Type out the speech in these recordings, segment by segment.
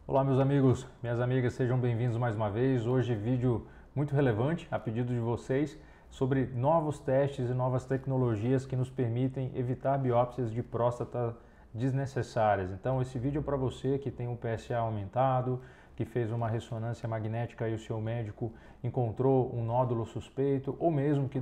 Olá meus amigos, minhas amigas, sejam bem-vindos mais uma vez. Hoje vídeo muito relevante, a pedido de vocês, sobre novos testes e novas tecnologias que nos permitem evitar biópsias de próstata desnecessárias. Então esse vídeo é para você que tem um PSA aumentado, que fez uma ressonância magnética e o seu médico encontrou um nódulo suspeito, ou mesmo que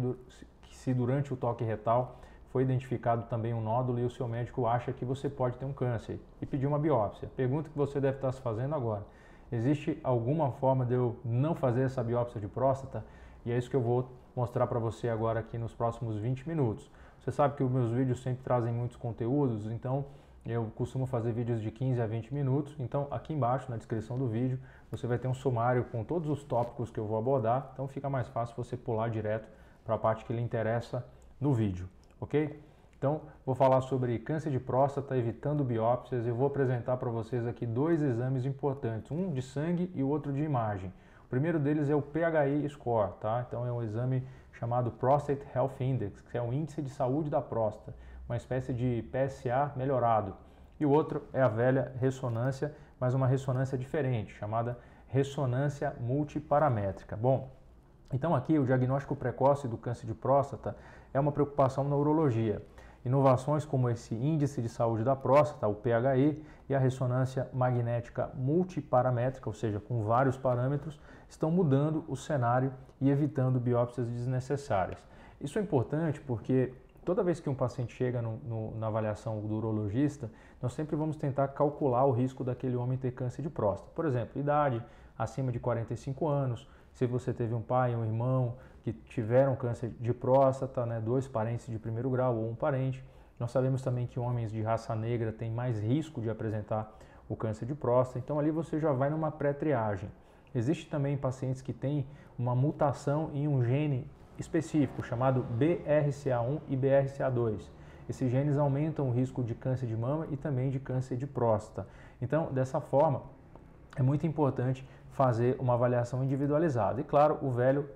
se durante o toque retal foi identificado também um nódulo e o seu médico acha que você pode ter um câncer e pediu uma biópsia. Pergunta que você deve estar se fazendo agora: existe alguma forma de eu não fazer essa biópsia de próstata? E é isso que eu vou mostrar para você agora aqui nos próximos 20 minutos. Você sabe que os meus vídeos sempre trazem muitos conteúdos, então eu costumo fazer vídeos de 15 a 20 minutos. Então aqui embaixo na descrição do vídeo você vai ter um sumário com todos os tópicos que eu vou abordar, então fica mais fácil você pular direto para a parte que lhe interessa no vídeo. Ok? Então, vou falar sobre câncer de próstata, evitando biópsias, e vou apresentar para vocês aqui dois exames importantes, um de sangue e o outro de imagem. O primeiro deles é o PHI Score, tá? Então é um exame chamado Prostate Health Index, que é o índice de saúde da próstata, uma espécie de PSA melhorado. E o outro é a velha ressonância, mas uma ressonância diferente, chamada ressonância multiparamétrica. Bom, então aqui o diagnóstico precoce do câncer de próstata é uma preocupação na urologia. Inovações como esse índice de saúde da próstata, o PHI, e a ressonância magnética multiparamétrica, ou seja, com vários parâmetros, estão mudando o cenário e evitando biópsias desnecessárias. Isso é importante porque toda vez que um paciente chega na avaliação do urologista, nós sempre vamos tentar calcular o risco daquele homem ter câncer de próstata. Por exemplo, idade acima de 45 anos, se você teve um pai ou um irmão que tiveram câncer de próstata, né, dois parentes de primeiro grau ou um parente. Nós sabemos também que homens de raça negra têm mais risco de apresentar o câncer de próstata, então ali você já vai numa pré-triagem. Existe também pacientes que têm uma mutação em um gene específico chamado BRCA1 e BRCA2. Esses genes aumentam o risco de câncer de mama e também de câncer de próstata. Então, dessa forma, é muito importante fazer uma avaliação individualizada. E claro, o velho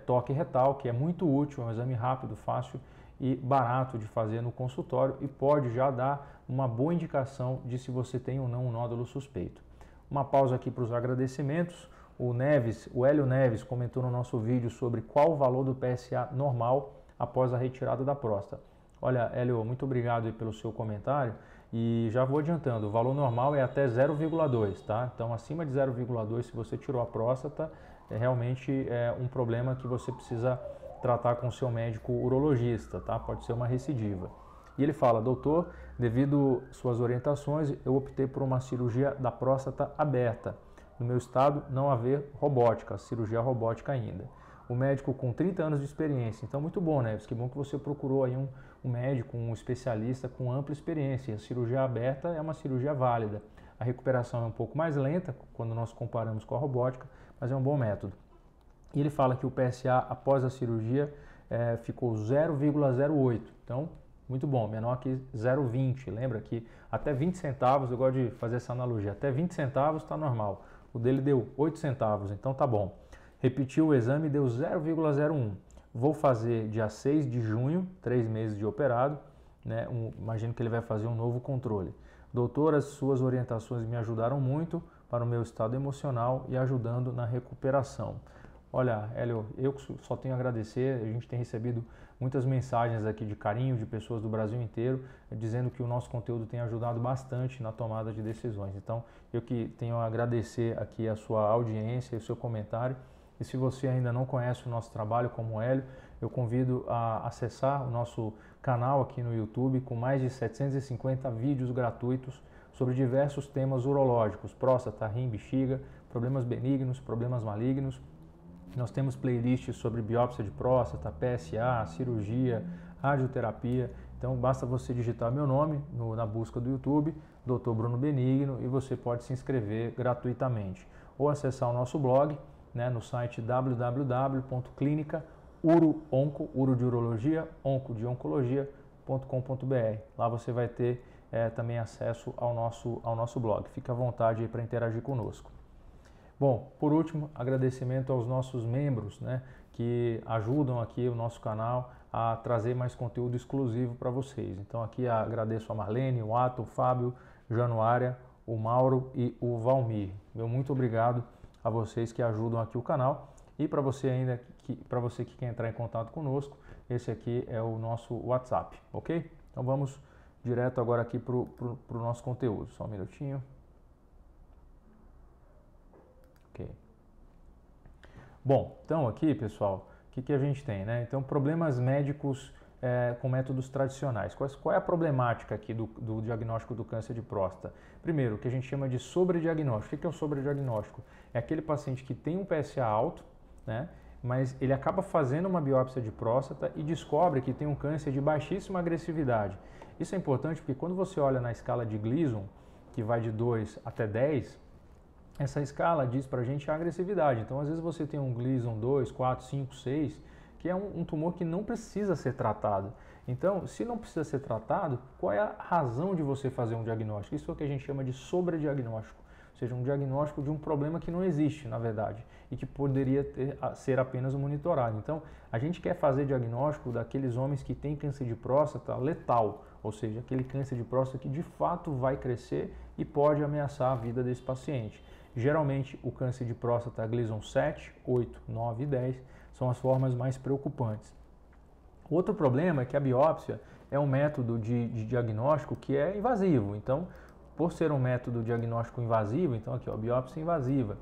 toque retal, que é muito útil, é um exame rápido, fácil e barato de fazer no consultório e pode já dar uma boa indicação de se você tem ou não um nódulo suspeito. Uma pausa aqui para os agradecimentos. O Hélio Neves comentou no nosso vídeo sobre qual o valor do PSA normal após a retirada da próstata. Olha, Hélio, muito obrigado aí pelo seu comentário e já vou adiantando, o valor normal é até 0,2, tá? Então acima de 0,2, se você tirou a próstata, realmente é um problema que você precisa tratar com o seu médico urologista, tá? Pode ser uma recidiva. E ele fala: doutor, devido suas orientações, eu optei por uma cirurgia da próstata aberta. No meu estado, não haver robótica, cirurgia robótica ainda. O médico com 30 anos de experiência, então muito bom, né? Que bom que você procurou aí um médico, um especialista com ampla experiência. A cirurgia aberta é uma cirurgia válida. A recuperação é um pouco mais lenta quando nós comparamos com a robótica, mas é um bom método. E ele fala que o PSA após a cirurgia ficou 0,08, então muito bom, menor que 0,20. Lembra que até 20 centavos, eu gosto de fazer essa analogia, até 20 centavos está normal. O dele deu 8 centavos, então tá bom. Repetiu o exame e deu 0,01. Vou fazer dia 6 de junho, 3 meses de operado, né? Imagino que ele vai fazer um novo controle. Doutor, as suas orientações me ajudaram muito para o meu estado emocional e ajudando na recuperação. Olha, Hélio, eu só tenho a agradecer. A gente tem recebido muitas mensagens aqui de carinho de pessoas do Brasil inteiro, dizendo que o nosso conteúdo tem ajudado bastante na tomada de decisões. Então, eu que tenho a agradecer aqui a sua audiência e o seu comentário. E se você ainda não conhece o nosso trabalho como o Hélio, eu convido a acessar o nosso canal aqui no YouTube com mais de 750 vídeos gratuitos sobre diversos temas urológicos: próstata, rim, bexiga, problemas benignos, problemas malignos. Nós temos playlists sobre biópsia de próstata, PSA, cirurgia, radioterapia. Então basta você digitar meu nome na busca do YouTube, Dr. Bruno Benigno, e você pode se inscrever gratuitamente. Ou acessar o nosso blog, né, no site www.clinica-uro-onco, uro de urologia, onco de oncologia.com.br. Lá você vai ter também acesso ao nosso blog. Fique à vontade para interagir conosco. Bom, por último, agradecimento aos nossos membros, né, que ajudam aqui o nosso canal a trazer mais conteúdo exclusivo para vocês. Então aqui agradeço a Marlene, o Ato, o Fábio, Januária, o Mauro e o Valmir. Meu muito obrigado a vocês que ajudam aqui o canal. E para você que quer entrar em contato conosco, esse aqui é o nosso WhatsApp, ok? Então vamos direto agora aqui para o nosso conteúdo. Só um minutinho. Ok. Bom, então aqui, pessoal, o que a gente tem, né? Então, problemas médicos com métodos tradicionais. Qual é a problemática aqui do diagnóstico do câncer de próstata? Primeiro, o que a gente chama de sobrediagnóstico. O que é o sobrediagnóstico? É aquele paciente que tem um PSA alto, né? Mas ele acaba fazendo uma biópsia de próstata e descobre que tem um câncer de baixíssima agressividade. Isso é importante porque quando você olha na escala de Gleason, que vai de 2 até 10, essa escala diz pra gente a agressividade. Então, às vezes você tem um Gleason 2, 4, 5, 6, que é um tumor que não precisa ser tratado. Então, se não precisa ser tratado, qual é a razão de você fazer um diagnóstico? Isso é o que a gente chama de sobrediagnóstico. Ou seja, um diagnóstico de um problema que não existe, na verdade, e que poderia ser apenas monitorado. Então, a gente quer fazer diagnóstico daqueles homens que têm câncer de próstata letal, ou seja, aquele câncer de próstata que de fato vai crescer e pode ameaçar a vida desse paciente. Geralmente, o câncer de próstata Gleason 7, 8, 9 e 10 são as formas mais preocupantes. Outro problema é que a biópsia é um método de diagnóstico que é invasivo. Então, por ser um método diagnóstico invasivo, então aqui, ó, biópsia invasiva,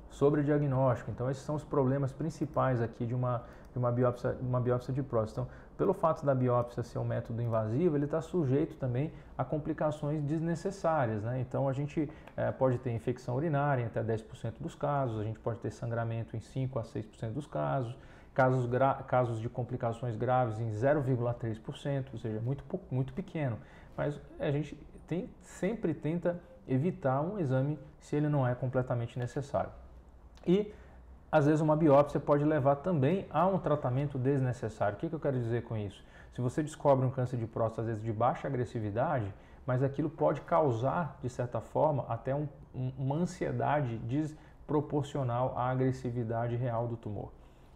sobrediagnóstico. Então, esses são os problemas principais aqui de uma biópsia de próstata. Então, pelo fato da biópsia ser um método invasivo, ele está sujeito também a complicações desnecessárias, né? Então, a gente pode ter infecção urinária em até 10% dos casos, a gente pode ter sangramento em 5 a 6% dos casos, casos de complicações graves em 0,3%, ou seja, muito pequeno. Mas a gente sempre tenta evitar um exame se ele não é completamente necessário. E, às vezes, uma biópsia pode levar também a um tratamento desnecessário. O que eu quero dizer com isso? Se você descobre um câncer de próstata, às vezes, de baixa agressividade, mas aquilo pode causar, de certa forma, até uma ansiedade desproporcional à agressividade real do tumor.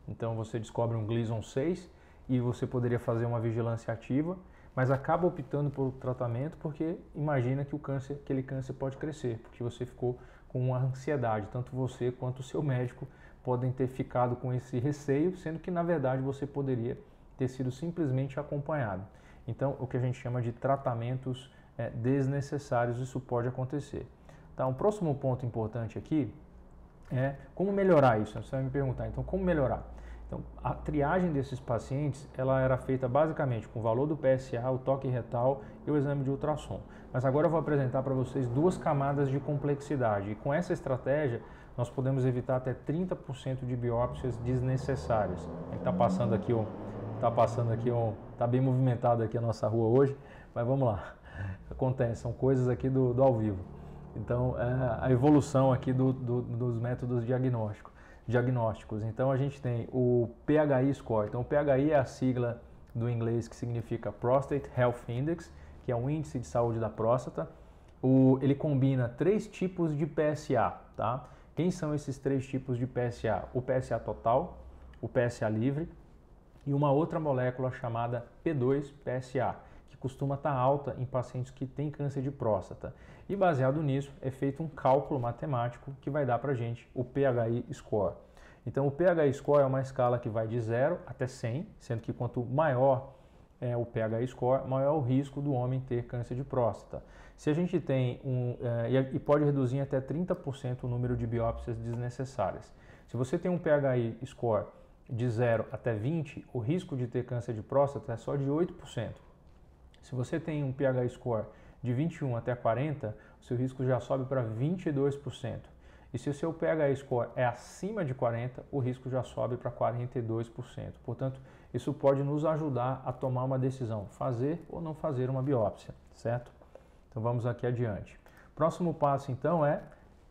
Então, você descobre um Gleason 6 e você poderia fazer uma vigilância ativa, mas acaba optando por tratamento porque imagina que aquele câncer pode crescer, porque você ficou com uma ansiedade, tanto você quanto o seu médico podem ter ficado com esse receio, sendo que na verdade você poderia ter sido simplesmente acompanhado. Então, o que a gente chama de tratamentos desnecessários, isso pode acontecer. Então, o próximo ponto importante aqui é como melhorar isso. Você vai me perguntar, então, como melhorar? Então, a triagem desses pacientes, ela era feita basicamente com o valor do PSA, o toque retal e o exame de ultrassom. Mas agora eu vou apresentar para vocês duas camadas de complexidade. E com essa estratégia, nós podemos evitar até 30% de biópsias desnecessárias. Está passando aqui tá bem movimentado aqui a nossa rua hoje, mas vamos lá. Acontece, são coisas aqui do ao vivo. Então, a evolução aqui dos métodos diagnósticos. Então, a gente tem o PHI Score. Então, o PHI é a sigla do inglês que significa Prostate Health Index, que é um índice de saúde da próstata. Ele combina 3 tipos de PSA, tá? Quem são esses 3 tipos de PSA? O PSA total, o PSA livre e uma outra molécula chamada P2-PSA, que costuma estar alta em pacientes que têm câncer de próstata. E baseado nisso, é feito um cálculo matemático que vai dar para a gente o PHI Score. Então, o PHI Score é uma escala que vai de 0 até 100, sendo que quanto maior é o PHI Score, maior é o risco do homem ter câncer de próstata. Se a gente tem e pode reduzir em até 30% o número de biópsias desnecessárias. Se você tem um PHI Score de 0 até 20, o risco de ter câncer de próstata é só de 8%. Se você tem um PHI Score de 21 até 40, o seu risco já sobe para 22%. E se o seu PHI Score é acima de 40, o risco já sobe para 42%. Portanto, isso pode nos ajudar a tomar uma decisão, fazer ou não fazer uma biópsia, certo? Então vamos aqui adiante. Próximo passo então é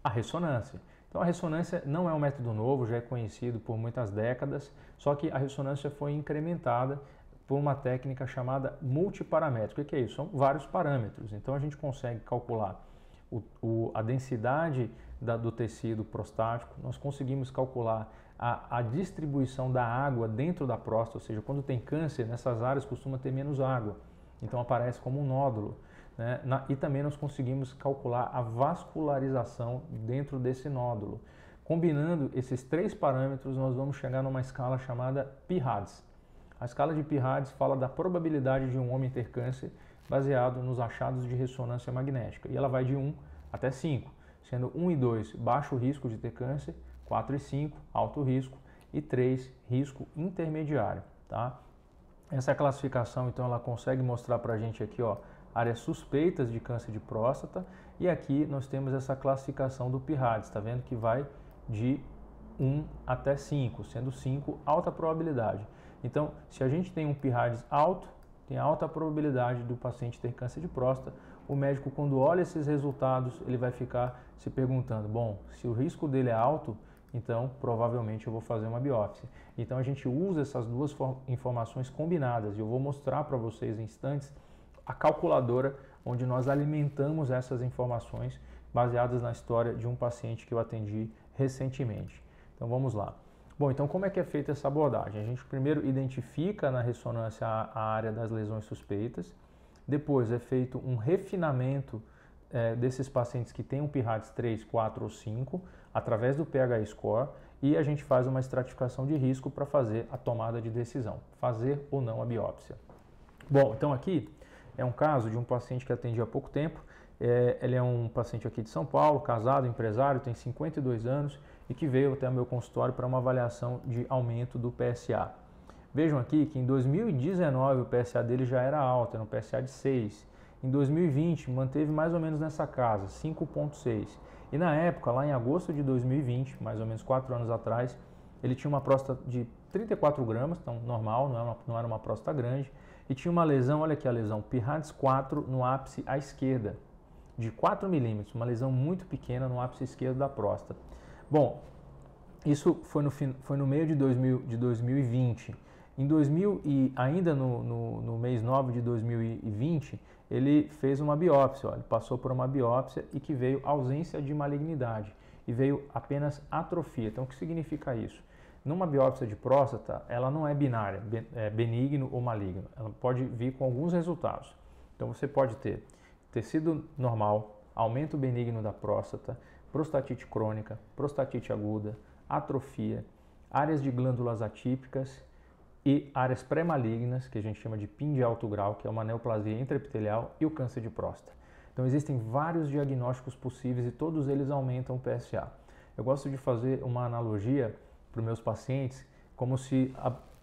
a ressonância. Então a ressonância não é um método novo, já é conhecido por muitas décadas, só que a ressonância foi incrementada por uma técnica chamada multiparamétrica. O que é isso? São vários parâmetros. Então a gente consegue calcular a densidade do tecido prostático, nós conseguimos calcular a distribuição da água dentro da próstata, ou seja, quando tem câncer, nessas áreas costuma ter menos água, então aparece como um nódulo. né? E também nós conseguimos calcular a vascularização dentro desse nódulo. Combinando esses 3 parâmetros, nós vamos chegar numa escala chamada PIRADS. A escala de PIRADS fala da probabilidade de um homem ter câncer baseado nos achados de ressonância magnética. E ela vai de 1 até 5, sendo 1 e 2 baixo risco de ter câncer, 4 e 5 alto risco e 3 risco intermediário, tá? Essa classificação, então, ela consegue mostrar para a gente aqui, ó, áreas suspeitas de câncer de próstata, e aqui nós temos essa classificação do PIRADS, tá vendo que vai de 1 até 5, sendo 5 alta probabilidade. Então, se a gente tem um PIRADS alto, tem alta probabilidade do paciente ter câncer de próstata. O médico, quando olha esses resultados, ele vai ficar se perguntando, bom, se o risco dele é alto, então provavelmente eu vou fazer uma biópsia. Então a gente usa essas duas informações combinadas e eu vou mostrar para vocês em instantes a calculadora onde nós alimentamos essas informações baseadas na história de um paciente que eu atendi recentemente. Então vamos lá. Bom, então como é que é feita essa abordagem? A gente primeiro identifica na ressonância a área das lesões suspeitas, depois é feito um refinamento desses pacientes que têm um PIRADS 3, 4 ou 5, através do PH-score, e a gente faz uma estratificação de risco para fazer a tomada de decisão, fazer ou não a biópsia. Bom, então aqui é um caso de um paciente que atendi há pouco tempo. Ele é um paciente aqui de São Paulo, casado, empresário, tem 52 anos e que veio até o meu consultório para uma avaliação de aumento do PSA. Vejam aqui que em 2019 o PSA dele já era alto, era um PSA de 6. Em 2020 manteve mais ou menos nessa casa, 5,6. E na época, lá em agosto de 2020, mais ou menos 4 anos atrás, ele tinha uma próstata de 34 gramas, então normal, não era uma próstata grande, e tinha uma lesão, olha aqui a lesão, PIRADS 4 no ápice à esquerda, de 4 milímetros, uma lesão muito pequena no ápice esquerdo da próstata. Bom, isso foi no meio de 2020. Ainda no mês 9 de 2020, ele fez uma biópsia, ó, ele passou por uma biópsia e que veio ausência de malignidade e veio apenas atrofia. Então, o que significa isso? Numa biópsia de próstata, ela não é binária, benigno ou maligno. Ela pode vir com alguns resultados. Então, você pode ter tecido normal, aumento benigno da próstata, prostatite crônica, prostatite aguda, atrofia, áreas de glândulas atípicas e áreas pré-malignas, que a gente chama de PIN de alto grau, que é uma neoplasia intraepitelial, e o câncer de próstata. Então existem vários diagnósticos possíveis e todos eles aumentam o PSA. Eu gosto de fazer uma analogia para os meus pacientes, como se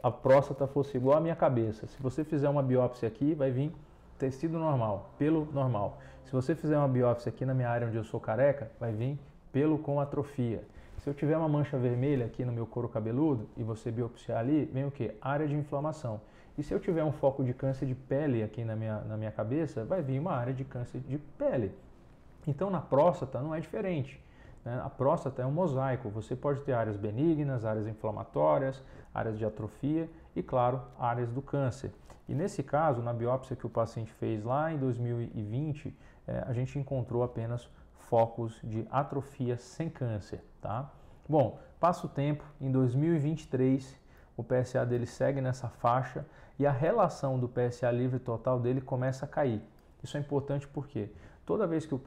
a próstata fosse igual à minha cabeça. Se você fizer uma biópsia aqui, vai vir tecido normal, pelo normal. Se você fizer uma biópsia aqui na minha área onde eu sou careca, vai vir pelo com atrofia. Se eu tiver uma mancha vermelha aqui no meu couro cabeludo e você biopsiar ali, vem o que? Área de inflamação. E se eu tiver um foco de câncer de pele aqui na minha cabeça, vai vir uma área de câncer de pele. Então na próstata não é diferente, né? A próstata é um mosaico. Você pode ter áreas benignas, áreas inflamatórias, áreas de atrofia e, claro, áreas do câncer. E nesse caso, na biópsia que o paciente fez lá em 2020, a gente encontrou apenas focos de atrofia sem câncer, tá? Bom, passa o tempo, em 2023 o PSA dele segue nessa faixa e a relação do PSA livre total dele começa a cair. Isso é importante porque toda vez que o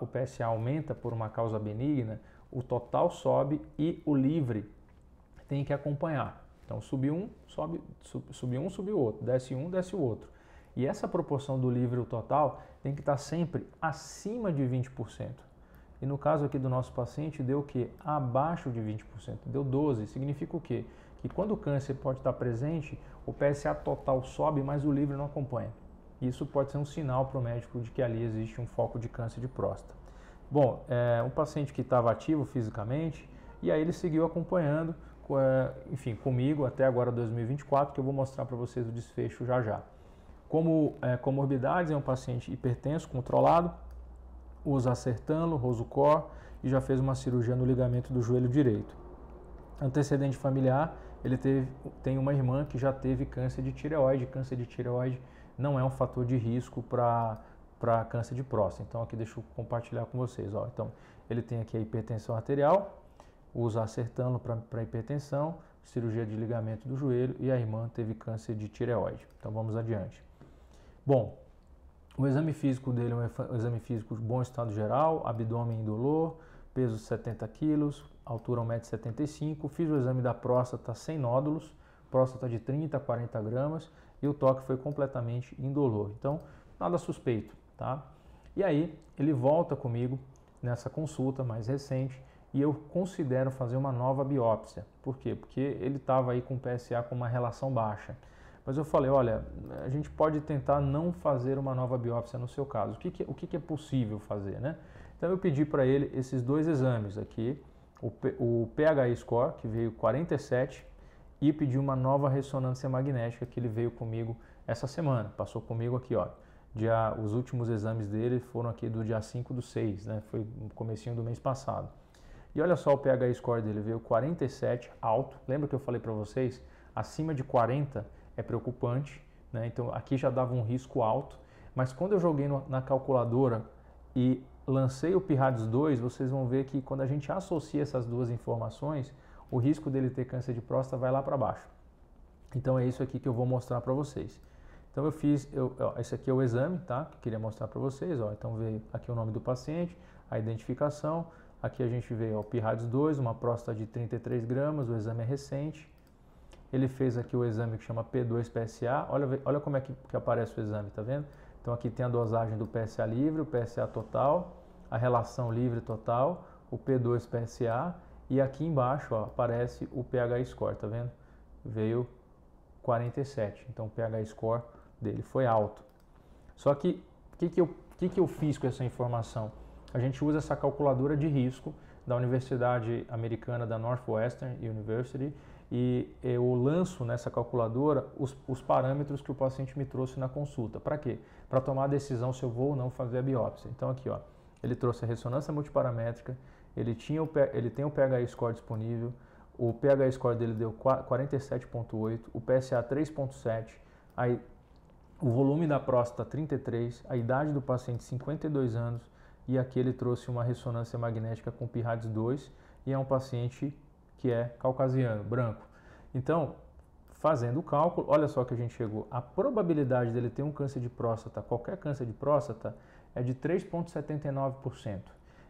PSA aumenta por uma causa benigna, o total sobe e o livre tem que acompanhar. Então subi um, subiu o outro, desce um, desce o outro. E essa proporção do livre ao total tem que estar sempre acima de 20%. E no caso aqui do nosso paciente deu o quê? Abaixo de 20%, deu 12%. Significa o quê? Que quando o câncer pode estar presente, o PSA total sobe, mas o livre não acompanha. Isso pode ser um sinal para o médico de que ali existe um foco de câncer de próstata. Bom, um paciente que estava ativo fisicamente, e aí ele seguiu acompanhando, enfim, comigo até agora 2024, que eu vou mostrar para vocês o desfecho já já. Como comorbidades, é um paciente hipertenso, controlado, usa Sertano, Rosocor e já fez uma cirurgia no ligamento do joelho direito. Antecedente familiar, ele tem uma irmã que já teve câncer de tireoide. Câncer de tireoide não é um fator de risco para câncer de próstata. Então aqui deixa eu compartilhar com vocês. Ó. Então ele tem aqui a hipertensão arterial, usa Sertano para hipertensão, cirurgia de ligamento do joelho e a irmã teve câncer de tireoide. Então vamos adiante. Bom, O exame físico dele é um exame físico de bom estado geral, abdômen indolor, peso 70 quilos, altura 1,75 m. Fiz o exame da próstata sem nódulos, próstata de 30 a 40 gramas e o toque foi completamente indolor. Então, nada suspeito, tá? E aí, ele volta comigo nessa consulta mais recente e eu considero fazer uma nova biópsia. Por quê? Porque ele estava aí com o PSA com uma relação baixa. Mas eu falei, olha, a gente pode tentar não fazer uma nova biópsia no seu caso. O que é possível fazer, né? Então eu pedi para ele esses dois exames aqui, o PHI score, que veio 47, e pedi uma nova ressonância magnética, que ele veio comigo essa semana. Passou comigo aqui, ó. Os últimos exames dele foram aqui do dia 5/6, né? Foi no comecinho do mês passado. E olha só o PHI score dele, veio 47, alto. Lembra que eu falei para vocês? Acima de 40 é preocupante, né? Então aqui já dava um risco alto, mas quando eu joguei na calculadora e lancei o PIRADS 2, vocês vão ver que quando a gente associa essas duas informações, o risco dele ter câncer de próstata vai lá para baixo. Então é isso aqui que eu vou mostrar para vocês. Então eu fiz, esse aqui é o exame, tá? Que eu queria mostrar para vocês, ó. Então veio aqui o nome do paciente, a identificação, aqui a gente vê o PIRADS 2, uma próstata de 33 gramas, o exame é recente. Ele fez aqui o exame que chama P2-PSA, olha como é que aparece o exame, tá vendo? Então aqui tem a dosagem do PSA livre, o PSA total, a relação livre total, o P2-PSA e aqui embaixo ó, aparece o PHI score, tá vendo? Veio 47, então o PHI score dele foi alto. Só que o que eu fiz com essa informação? A gente usa essa calculadora de risco da Universidade Americana da Northwestern University e eu lanço nessa calculadora os parâmetros que o paciente me trouxe na consulta. Para quê? Para tomar a decisão se eu vou ou não fazer a biópsia. Então aqui, ó, ele trouxe a ressonância multiparamétrica, ele tem o PHI score disponível, o PHI score dele deu 47,8, o PSA 3,7, aí o volume da próstata 33, a idade do paciente 52 anos e aqui ele trouxe uma ressonância magnética com PIRADS 2 e é um paciente que é caucasiano, branco. Então, fazendo o cálculo, olha só que a gente chegou. A probabilidade dele ter um câncer de próstata, qualquer câncer de próstata, é de 3,79%.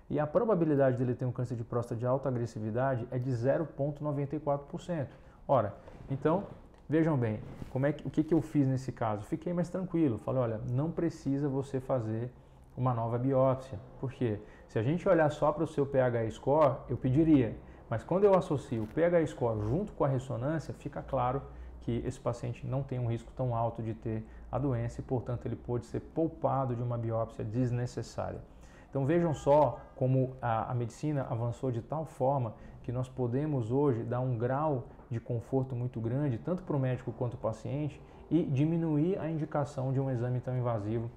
E a probabilidade dele ter um câncer de próstata de alta agressividade é de 0,94%. Ora, então, vejam bem, o que eu fiz nesse caso? Fiquei mais tranquilo. Falei, olha, não precisa você fazer uma nova biópsia. Por quê? Se a gente olhar só para o seu PHI score, eu pediria. Mas quando eu associo o PHI score junto com a ressonância, fica claro que esse paciente não tem um risco tão alto de ter a doença e, portanto, ele pode ser poupado de uma biópsia desnecessária. Então vejam só como a medicina avançou de tal forma que nós podemos hoje dar um grau de conforto muito grande, tanto para o médico quanto para o paciente, e diminuir a indicação de um exame tão invasivo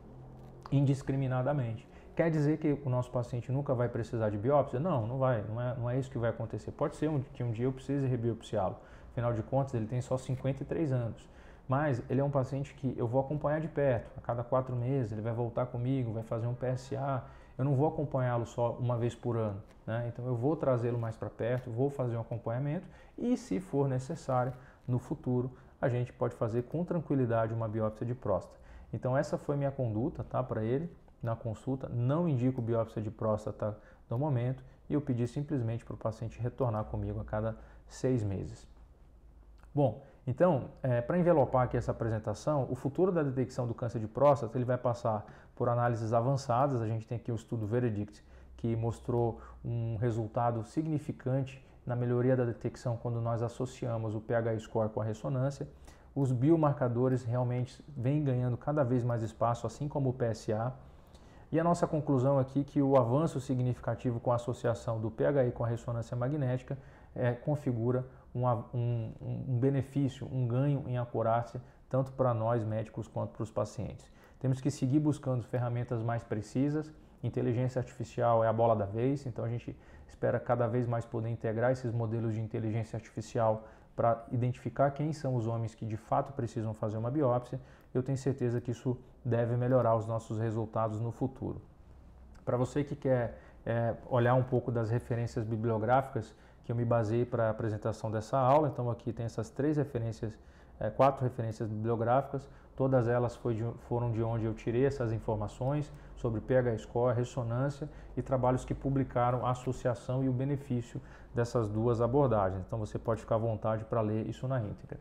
indiscriminadamente. Quer dizer que o nosso paciente nunca vai precisar de biópsia? Não, não vai, não é isso que vai acontecer. Pode ser que um dia eu precise rebiopsiá-lo. Afinal de contas, ele tem só 53 anos. Mas ele é um paciente que eu vou acompanhar de perto. A cada 4 meses ele vai voltar comigo, vai fazer um PSA. Eu não vou acompanhá-lo só uma vez por ano, né? Então eu vou trazê-lo mais para perto, vou fazer um acompanhamento e, se for necessário, no futuro, a gente pode fazer com tranquilidade uma biópsia de próstata. Então essa foi minha conduta, tá, para ele na consulta. Não indico biópsia de próstata no momento e eu pedi simplesmente para o paciente retornar comigo a cada 6 meses. Bom, então, para envelopar aqui essa apresentação, o futuro da detecção do câncer de próstata ele vai passar por análises avançadas. A gente tem aqui o estudo Verdict, que mostrou um resultado significante na melhoria da detecção quando nós associamos o PHI score com a ressonância. Os biomarcadores realmente vêm ganhando cada vez mais espaço, assim como o PSA. E a nossa conclusão aqui é que o avanço significativo com a associação do PHI com a ressonância magnética configura um benefício, um ganho em acurácia, tanto para nós médicos quanto para os pacientes. Temos que seguir buscando ferramentas mais precisas. Inteligência artificial é a bola da vez, então a gente espera cada vez mais poder integrar esses modelos de inteligência artificial para identificar quem são os homens que de fato precisam fazer uma biópsia. Eu tenho certeza que isso deve melhorar os nossos resultados no futuro. Para você que quer olhar um pouco das referências bibliográficas que eu me baseei para a apresentação dessa aula, então aqui tem essas 4 referências bibliográficas. todas elas foram de onde eu tirei essas informações sobre pH-score, ressonância e trabalhos que publicaram a associação e o benefício dessas duas abordagens. Então você pode ficar à vontade para ler isso na íntegra.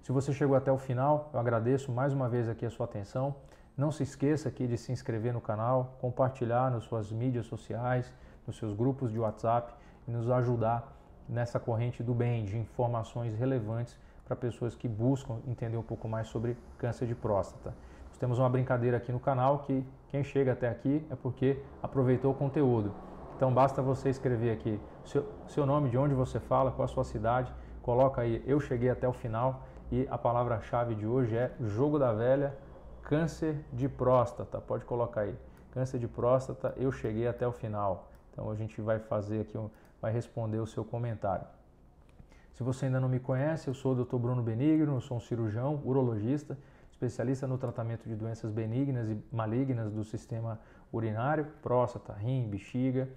Se você chegou até o final, eu agradeço mais uma vez aqui a sua atenção. Não se esqueça aqui de se inscrever no canal, compartilhar nas suas mídias sociais, nos seus grupos de WhatsApp e nos ajudar nessa corrente do bem, de informações relevantes para pessoas que buscam entender um pouco mais sobre câncer de próstata. Nós temos uma brincadeira aqui no canal que quem chega até aqui é porque aproveitou o conteúdo. Então basta você escrever aqui seu nome, de onde você fala, qual a sua cidade, coloca aí eu cheguei até o final e a palavra-chave de hoje é jogo da velha, câncer de próstata. Pode colocar aí, câncer de próstata, eu cheguei até o final. Então a gente vai fazer aqui, vai responder o seu comentário. Se você ainda não me conhece, eu sou o Dr. Bruno Benigno, eu sou um cirurgião, urologista, especialista no tratamento de doenças benignas e malignas do sistema urinário, próstata, rim, bexiga,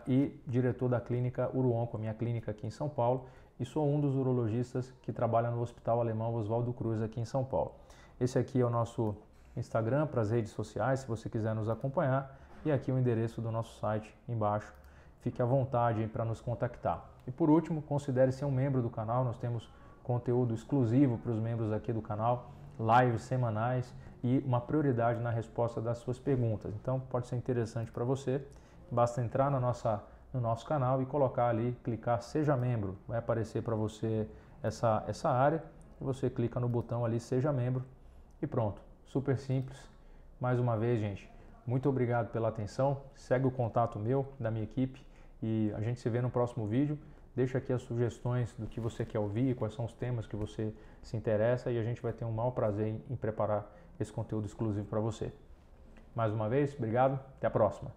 e diretor da clínica Uruonco, a minha clínica aqui em São Paulo, e sou um dos urologistas que trabalha no Hospital Alemão Oswaldo Cruz aqui em São Paulo. Esse aqui é o nosso Instagram para as redes sociais, se você quiser nos acompanhar, e aqui o endereço do nosso site embaixo. Fique à vontade para nos contactar. E por último, considere ser um membro do canal, nós temos conteúdo exclusivo para os membros aqui do canal, lives semanais e uma prioridade na resposta das suas perguntas. Então pode ser interessante para você, basta entrar no nosso canal e colocar ali, clicar Seja Membro, vai aparecer para você essa área, e você clica no botão ali Seja Membro e pronto, super simples. Mais uma vez, gente, muito obrigado pela atenção, segue o contato meu, da minha equipe, e a gente se vê no próximo vídeo. Deixa aqui as sugestões do que você quer ouvir, quais são os temas que você se interessa, e a gente vai ter um maior prazer em preparar esse conteúdo exclusivo para você. Mais uma vez, obrigado, até a próxima.